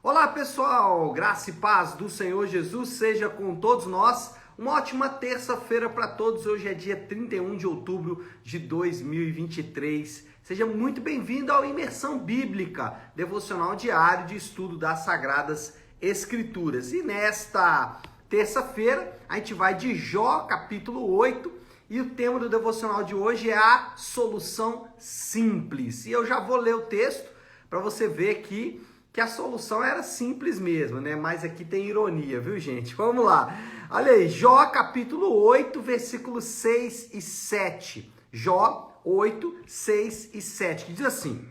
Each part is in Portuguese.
Olá pessoal, graça e paz do Senhor Jesus seja com todos nós. Uma ótima terça-feira para todos. Hoje é dia 31 de outubro de 2023. Seja muito bem-vindo ao Imersão Bíblica, devocional diário de estudo das Sagradas Escrituras. E nesta terça-feira a gente vai de Jó, capítulo 8, e o tema do devocional de hoje é a solução simples. E eu já vou ler o texto para você ver que a solução era simples mesmo, né? Mas aqui tem ironia, viu, gente? Vamos lá. Olha aí, Jó capítulo 8, versículos 6 e 7. Jó 8, 6 e 7, que diz assim: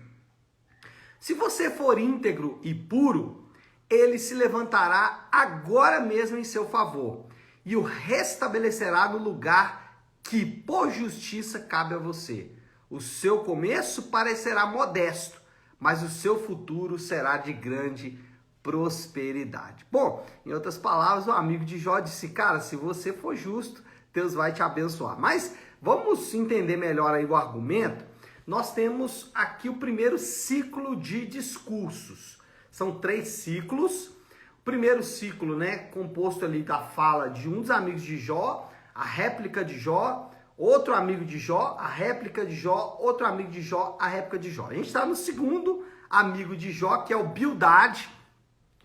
Se você for íntegro e puro, ele se levantará agora mesmo em seu favor e o restabelecerá no lugar que por justiça cabe a você. O seu começo parecerá modesto, mas o seu futuro será de grande prosperidade. Bom, em outras palavras, o amigo de Jó disse, cara, se você for justo, Deus vai te abençoar. Mas vamos entender melhor aí o argumento. Nós temos aqui o primeiro ciclo de discursos. São 3 ciclos. O primeiro ciclo, né, composto ali da fala de um dos amigos de Jó, a réplica de Jó, outro amigo de Jó, a réplica de Jó, outro amigo de Jó, a réplica de Jó. A gente está no segundo amigo de Jó, que é o Bildade.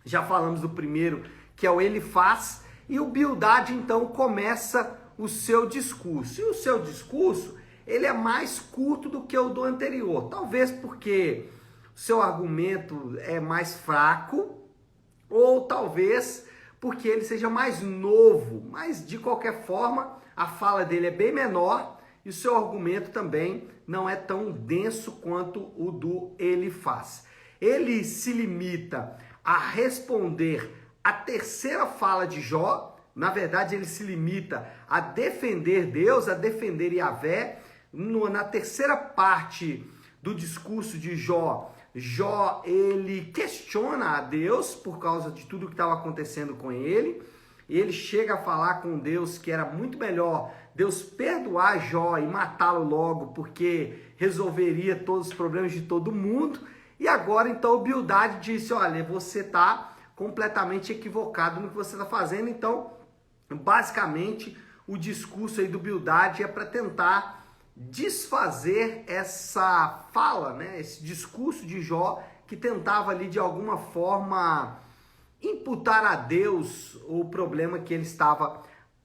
Já falamos do primeiro, que é o Elifaz. E o Bildade, então, começa o seu discurso. E o seu discurso, ele é mais curto do que o do anterior. Talvez porque o seu argumento é mais fraco, ou talvez porque ele seja mais novo. Mas, de qualquer forma, a fala dele é bem menor e o seu argumento também não é tão denso quanto o do Elifaz. Ele se limita a responder a terceira fala de Jó. Na verdade, ele se limita a defender Deus, a defender Yahvé. Na terceira parte do discurso de Jó, ele questiona a Deus por causa de tudo que estava acontecendo com ele. Ele chega a falar com Deus que era muito melhor Deus perdoar Jó e matá-lo logo, porque resolveria todos os problemas de todo mundo. E agora, então, o Bildade disse, olha, você está completamente equivocado no que você está fazendo. Então, basicamente, o discurso aí do Bildade é para tentar desfazer essa fala, né? Esse discurso de Jó que tentava ali, de alguma forma, imputar a Deus o problema que ele estava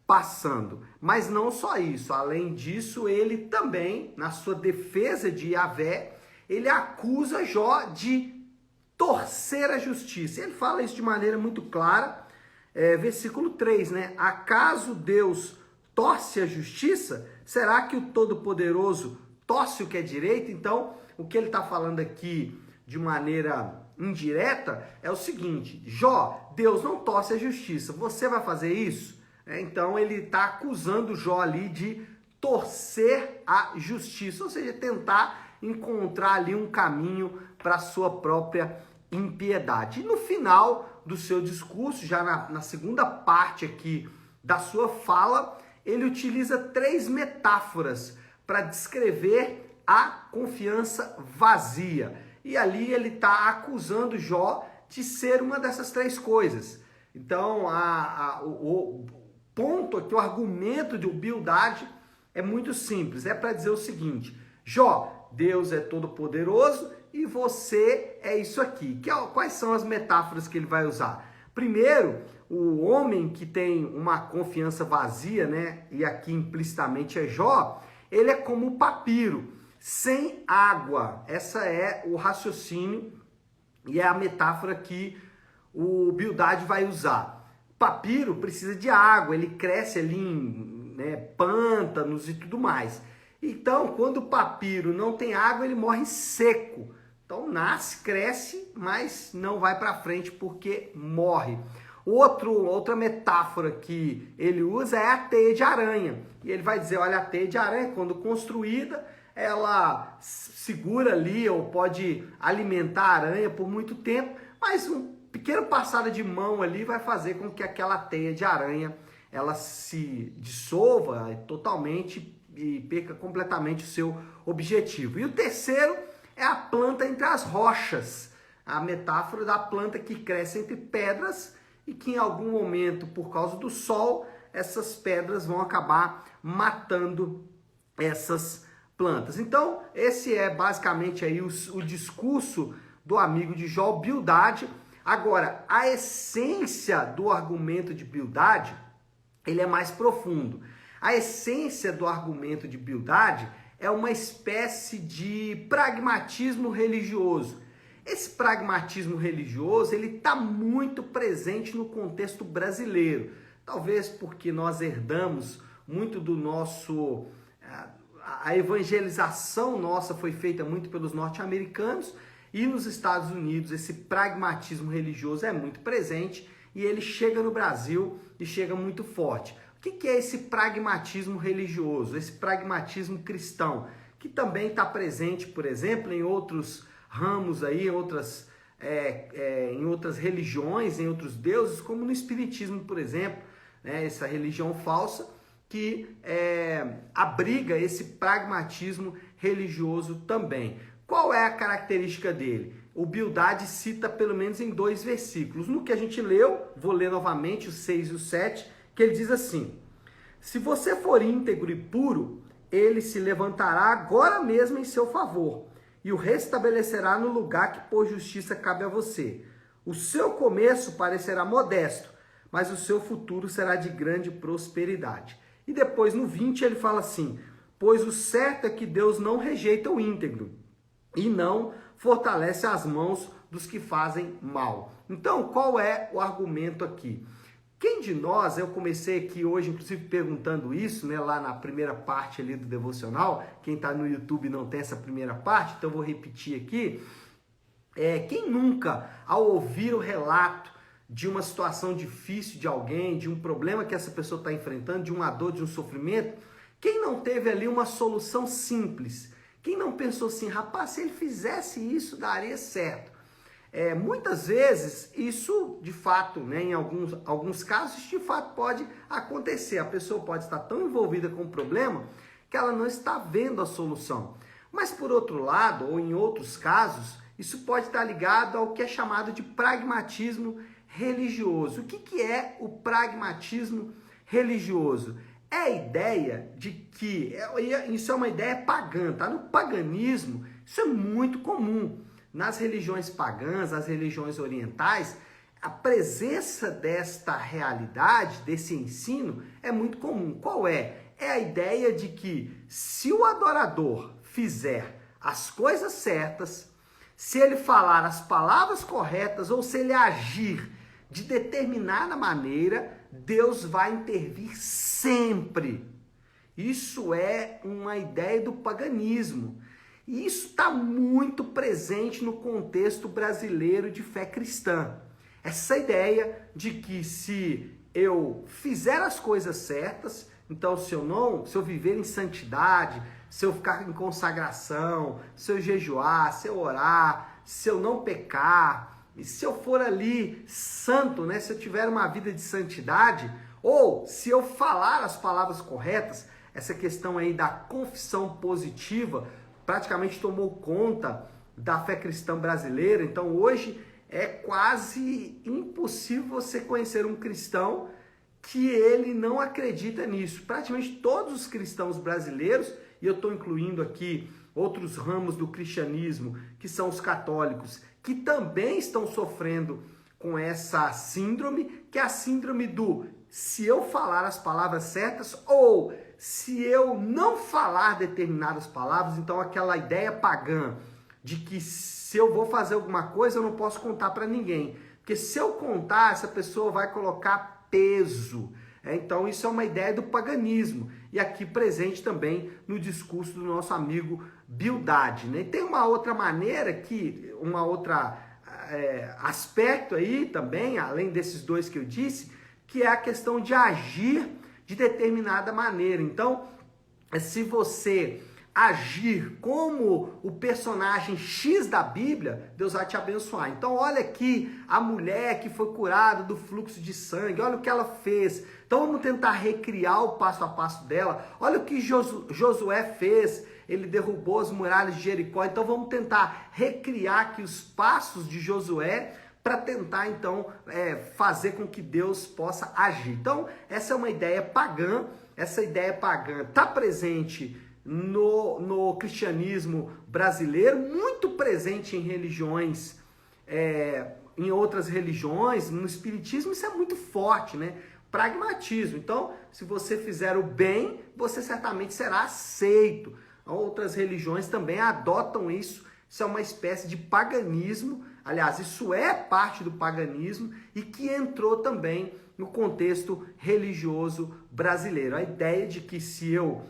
passando. Mas não só isso, além disso, ele também, na sua defesa de Yahvé, ele acusa Jó de torcer a justiça. Ele fala isso de maneira muito clara, versículo 3, né? Acaso Deus torce a justiça? Será que o Todo-Poderoso torce o que é direito? Então, o que ele está falando aqui de maneira indireta é o seguinte: Jó, Deus não torce a justiça, você vai fazer isso? Então ele está acusando Jó ali de torcer a justiça, ou seja, tentar encontrar ali um caminho para a sua própria impiedade. E no final do seu discurso, já na segunda parte aqui da sua fala, ele utiliza 3 metáforas para descrever a confiança vazia. E ali ele está acusando Jó de ser uma dessas 3 coisas. Então, o ponto aqui, o argumento de Bildade é muito simples. É para dizer o seguinte: Jó, Deus é todo poderoso e você é isso aqui. Quais são as metáforas que ele vai usar? Primeiro, o homem que tem uma confiança vazia, né? E aqui implicitamente é Jó, ele é como o papiro, sem água. Essa é o raciocínio e é a metáfora que o Bildade vai usar. Papiro precisa de água, ele cresce ali em, né, pântanos e tudo mais. Então, quando o papiro não tem água, ele morre seco. Então, nasce, cresce, mas não vai para frente porque morre. Outra metáfora que ele usa é a teia de aranha. E ele vai dizer, olha, a teia de aranha, quando construída, ela segura ali ou pode alimentar a aranha por muito tempo, mas um pequeno passada de mão ali vai fazer com que aquela teia de aranha ela se dissolva totalmente e perca completamente o seu objetivo. E o terceiro é a planta entre as rochas. a metáfora da planta que cresce entre pedras e que em algum momento, por causa do sol, essas pedras vão acabar matando essas plantas. Então, esse é basicamente aí o discurso do amigo de Jó, Bildade. Agora, a essência do argumento de Bildade, ele é mais profundo. A essência do argumento de Bildade é uma espécie de pragmatismo religioso. Esse pragmatismo religioso, ele está muito presente no contexto brasileiro. Talvez porque nós herdamos muito do nosso... A evangelização nossa foi feita muito pelos norte-americanos e nos Estados Unidos esse pragmatismo religioso é muito presente e ele chega no Brasil e chega muito forte. O que é esse pragmatismo religioso, esse pragmatismo cristão, que também está presente, por exemplo, em outros ramos aí, em outras religiões, em outros deuses, como no espiritismo, por exemplo, né, essa religião falsa que abriga esse pragmatismo religioso também. Qual é a característica dele? O Bildade cita pelo menos em 2 versículos. No que a gente leu, vou ler novamente, os 6 e o 7, que ele diz assim: se você for íntegro e puro, ele se levantará agora mesmo em seu favor e o restabelecerá no lugar que por justiça cabe a você. O seu começo parecerá modesto, mas o seu futuro será de grande prosperidade. E depois no 20 ele fala assim: pois o certo é que Deus não rejeita o íntegro e não fortalece as mãos dos que fazem mal. Então, qual é o argumento aqui? Quem de nós, eu comecei aqui hoje, inclusive perguntando isso, né, lá na primeira parte ali do devocional, quem está no YouTube não tem essa primeira parte, então eu vou repetir aqui. Quem nunca, ao ouvir o relato de uma situação difícil de alguém, de um problema que essa pessoa está enfrentando, de uma dor, de um sofrimento, quem não teve ali uma solução simples? Quem não pensou assim, rapaz, se ele fizesse isso, daria certo? Muitas vezes, isso de fato, né, em alguns casos, isso de fato pode acontecer. A pessoa pode estar tão envolvida com o problema que ela não está vendo a solução. Mas por outro lado, ou em outros casos, isso pode estar ligado ao que é chamado de pragmatismo religioso. O que é o pragmatismo religioso? É a ideia de que, isso é uma ideia pagã, tá? No paganismo, isso é muito comum. Nas religiões pagãs, nas religiões orientais, a presença desta realidade, desse ensino, é muito comum. Qual é? É a ideia de que se o adorador fizer as coisas certas, se ele falar as palavras corretas ou se ele agir de determinada maneira, Deus vai intervir sempre. Isso é uma ideia do paganismo. E isso está muito presente no contexto brasileiro de fé cristã. Essa ideia de que se eu fizer as coisas certas, então se eu viver em santidade, se eu ficar em consagração, se eu jejuar, se eu orar, se eu não pecar, e se eu for ali santo, né, se eu tiver uma vida de santidade, ou se eu falar as palavras corretas, essa questão aí da confissão positiva praticamente tomou conta da fé cristã brasileira. Então hoje é quase impossível você conhecer um cristão que ele não acredita nisso. Praticamente todos os cristãos brasileiros, e eu estou incluindo aqui outros ramos do cristianismo, que são os católicos, que também estão sofrendo com essa síndrome, que é a síndrome do se eu falar as palavras certas ou se eu não falar determinadas palavras. Então aquela ideia pagã de que se eu vou fazer alguma coisa eu não posso contar para ninguém, porque se eu contar essa pessoa vai colocar peso. Então isso é uma ideia do paganismo e aqui presente também no discurso do nosso amigo Bildade, né? E tem uma outra maneira aspecto aí também, além desses 2 que eu disse, que é a questão de agir de determinada maneira. Então, se você agir como o personagem X da Bíblia, Deus vai te abençoar. Então, olha aqui a mulher que foi curada do fluxo de sangue, olha o que ela fez. Então, vamos tentar recriar o passo a passo dela. Olha o que Josué fez. ele derrubou as muralhas de Jericó. Então vamos tentar recriar aqui os passos de Josué para tentar então fazer com que Deus possa agir. Então essa é uma ideia pagã. Essa ideia pagã está presente no cristianismo brasileiro, muito presente em religiões, em outras religiões, no espiritismo isso é muito forte, né? Pragmatismo. Então, se você fizer o bem, você certamente será aceito. Outras religiões também adotam isso. Isso é uma espécie de paganismo. Aliás, isso é parte do paganismo e que entrou também no contexto religioso brasileiro. A ideia de que se eu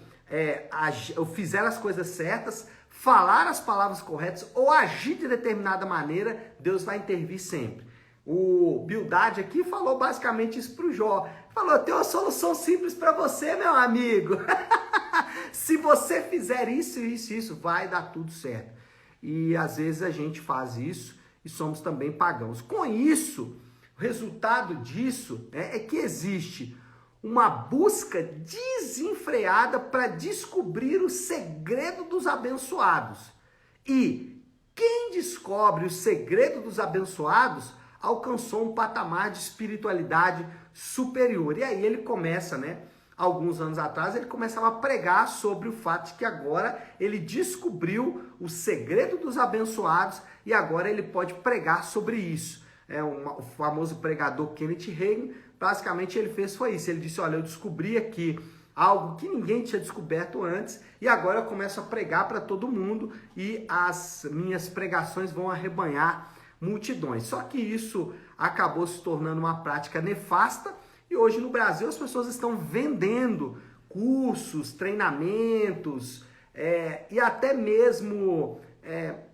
fizer as coisas certas, falar as palavras corretas ou agir de determinada maneira, Deus vai intervir sempre. O Bildad aqui falou basicamente isso para o Jó. Falou, eu tenho uma solução simples para você, meu amigo. Se você fizer isso, isso, isso, vai dar tudo certo. E às vezes a gente faz isso e somos também pagãos. Com isso, o resultado disso é que existe uma busca desenfreada para descobrir o segredo dos abençoados. E quem descobre o segredo dos abençoados alcançou um patamar de espiritualidade superior. E aí ele começa, alguns anos atrás, ele começava a pregar sobre o fato de que agora ele descobriu o segredo dos abençoados e agora ele pode pregar sobre isso. O famoso pregador Kenneth Hagin, basicamente ele fez foi isso. Ele disse, olha, eu descobri aqui algo que ninguém tinha descoberto antes e agora eu começo a pregar para todo mundo e as minhas pregações vão arrebanhar multidões. Só que isso acabou se tornando uma prática nefasta e hoje no Brasil as pessoas estão vendendo cursos, treinamentos e até mesmo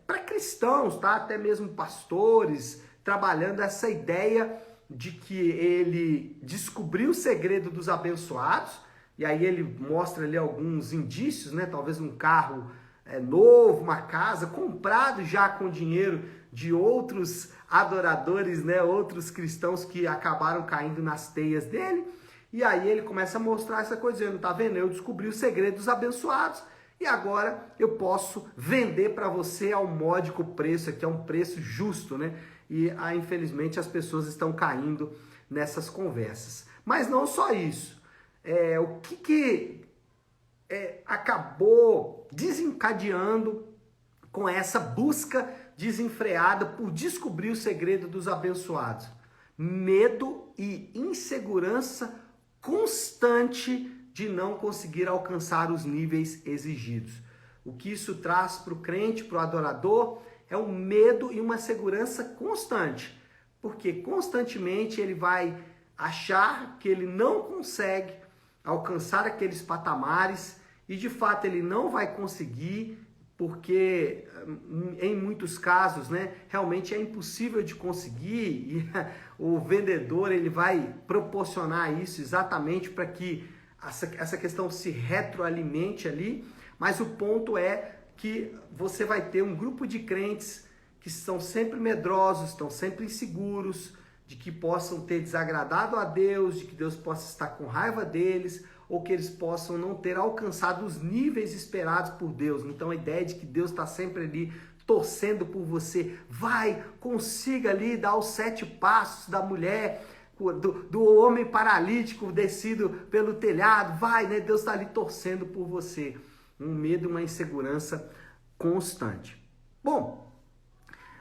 para cristãos, tá? Até mesmo pastores trabalhando essa ideia de que ele descobriu o segredo dos abençoados e aí ele mostra ali alguns indícios, talvez um carro novo, uma casa comprado já com dinheiro de outros adoradores, outros cristãos que acabaram caindo nas teias dele. E aí ele começa a mostrar essa coisa, dizendo, tá vendo? Eu descobri o segredo dos abençoados e agora eu posso vender para você ao módico preço, aqui é um preço justo, E infelizmente as pessoas estão caindo nessas conversas. Mas não só isso. O que acabou desencadeando com essa busca desenfreada por descobrir o segredo dos abençoados? Medo e insegurança constante de não conseguir alcançar os níveis exigidos. O que isso traz para o crente, para o adorador, é um medo e uma segurança constante, porque constantemente ele vai achar que ele não consegue alcançar aqueles patamares e de fato ele não vai conseguir, porque em muitos casos, realmente é impossível de conseguir e o vendedor ele vai proporcionar isso exatamente para que essa questão se retroalimente ali, mas o ponto é que você vai ter um grupo de crentes que estão sempre medrosos, estão sempre inseguros, de que possam ter desagradado a Deus, de que Deus possa estar com raiva deles, ou que eles possam não ter alcançado os níveis esperados por Deus. Então a ideia de que Deus está sempre ali torcendo por você, consiga ali dar os 7 passos da mulher, do homem paralítico descido pelo telhado, Deus está ali torcendo por você. Um medo, uma insegurança constante. Bom,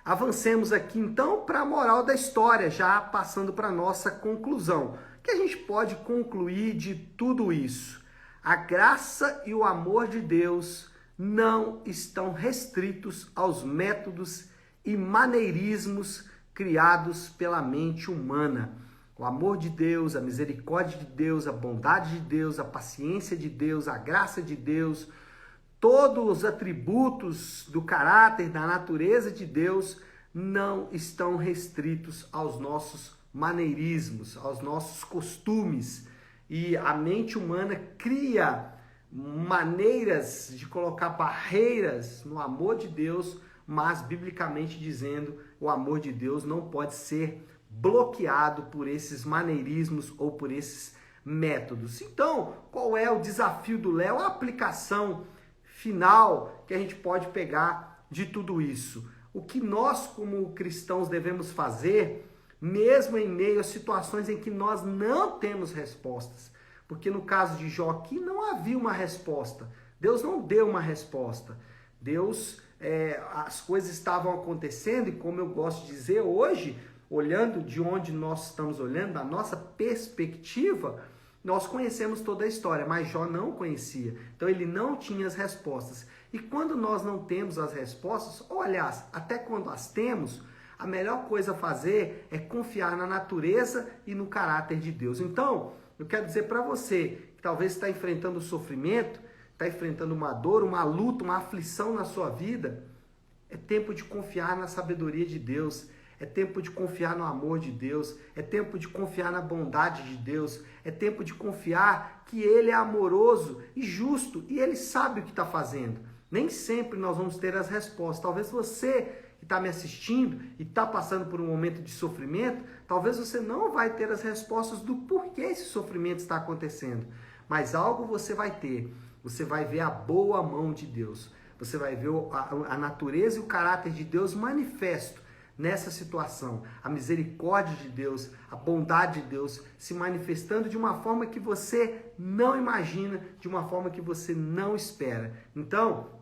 avancemos aqui então para a moral da história, já passando para a nossa conclusão. O que a gente pode concluir de tudo isso? A graça e o amor de Deus não estão restritos aos métodos e maneirismos criados pela mente humana. O amor de Deus, a misericórdia de Deus, a bondade de Deus, a paciência de Deus, a graça de Deus, todos os atributos do caráter, da natureza de Deus não estão restritos aos nossos maneirismos, aos nossos costumes. E a mente humana cria maneiras de colocar barreiras no amor de Deus, mas biblicamente dizendo, o amor de Deus não pode ser bloqueado por esses maneirismos ou por esses métodos. Então, qual é o desafio do Léo? A aplicação final que a gente pode pegar de tudo isso? O que nós, como cristãos, devemos fazer, mesmo em meio a situações em que nós não temos respostas? Porque no caso de Jó aqui não havia uma resposta. Deus não deu uma resposta. As coisas estavam acontecendo e, como eu gosto de dizer hoje, olhando de onde nós estamos olhando, da nossa perspectiva, nós conhecemos toda a história, mas Jó não conhecia. Então ele não tinha as respostas. E quando nós não temos as respostas, ou aliás, até quando as temos, a melhor coisa a fazer é confiar na natureza e no caráter de Deus. Então, eu quero dizer para você que talvez está enfrentando sofrimento, está enfrentando uma dor, uma luta, uma aflição na sua vida, é tempo de confiar na sabedoria de Deus, é tempo de confiar no amor de Deus, é tempo de confiar na bondade de Deus, é tempo de confiar que Ele é amoroso e justo e Ele sabe o que está fazendo. Nem sempre nós vamos ter as respostas. Talvez você que está me assistindo e está passando por um momento de sofrimento, talvez você não vai ter as respostas do porquê esse sofrimento está acontecendo. Mas algo você vai ter. Você vai ver a boa mão de Deus. Você vai ver a natureza e o caráter de Deus manifesto nessa situação. A misericórdia de Deus, a bondade de Deus se manifestando de uma forma que você não imagina, de uma forma que você não espera. Então,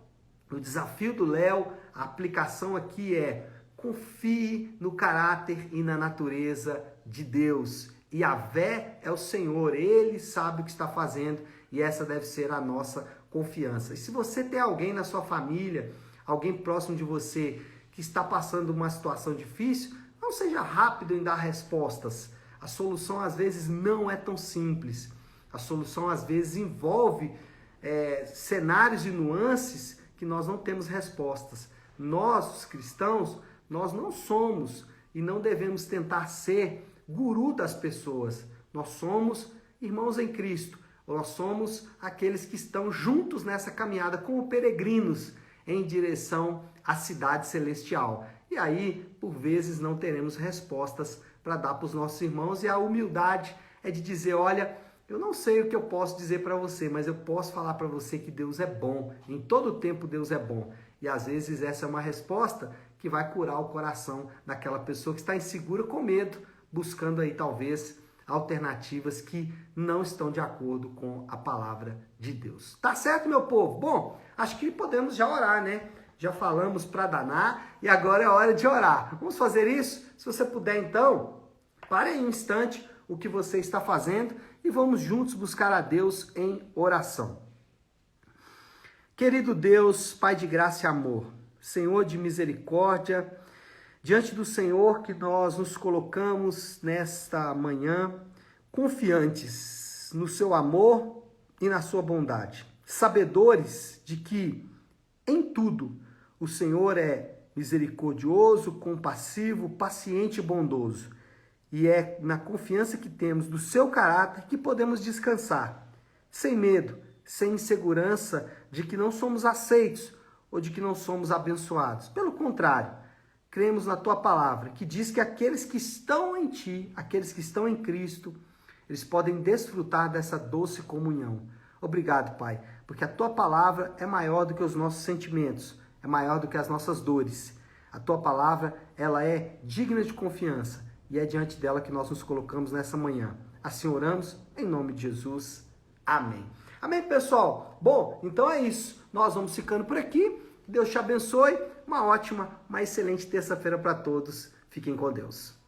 o desafio do Léo, a aplicação aqui é: confie no caráter e na natureza de Deus. Yahvé é o Senhor, Ele sabe o que está fazendo e essa deve ser a nossa confiança. E se você tem alguém na sua família, alguém próximo de você que está passando uma situação difícil, não seja rápido em dar respostas. A solução às vezes não é tão simples. A solução às vezes envolve cenários e nuances que nós não temos respostas. Nós, os cristãos, nós não somos e não devemos tentar ser guru das pessoas. Nós somos irmãos em Cristo. Nós somos aqueles que estão juntos nessa caminhada como peregrinos em direção à cidade celestial. E aí, por vezes, não teremos respostas para dar para os nossos irmãos. E a humildade é de dizer: olha, eu não sei o que eu posso dizer para você, mas eu posso falar para você que Deus é bom. Em todo tempo Deus é bom. E às vezes essa é uma resposta que vai curar o coração daquela pessoa que está insegura, com medo, buscando aí talvez alternativas que não estão de acordo com a palavra de Deus. Tá certo, meu povo? Bom, acho que podemos já orar, né? Já falamos para danar e agora é hora de orar. Vamos fazer isso? Se você puder, então, pare aí um instante o que você está fazendo e vamos juntos buscar a Deus em oração. Querido Deus, Pai de graça e amor, Senhor de misericórdia, diante do Senhor que nós nos colocamos nesta manhã, confiantes no seu amor e na sua bondade, sabedores de que em tudo o Senhor é misericordioso, compassivo, paciente e bondoso. E é na confiança que temos do seu caráter que podemos descansar, sem medo, sem insegurança de que não somos aceitos ou de que não somos abençoados. Pelo contrário, cremos na tua palavra, que diz que aqueles que estão em ti, aqueles que estão em Cristo, eles podem desfrutar dessa doce comunhão. Obrigado, Pai, porque a tua palavra é maior do que os nossos sentimentos, é maior do que as nossas dores. A tua palavra, ela é digna de confiança e é diante dela que nós nos colocamos nessa manhã. Assim oramos, em nome de Jesus. Amém. Amém, pessoal? Bom, então é isso. Nós vamos ficando por aqui. Deus te abençoe. Uma ótima, uma excelente terça-feira para todos. Fiquem com Deus.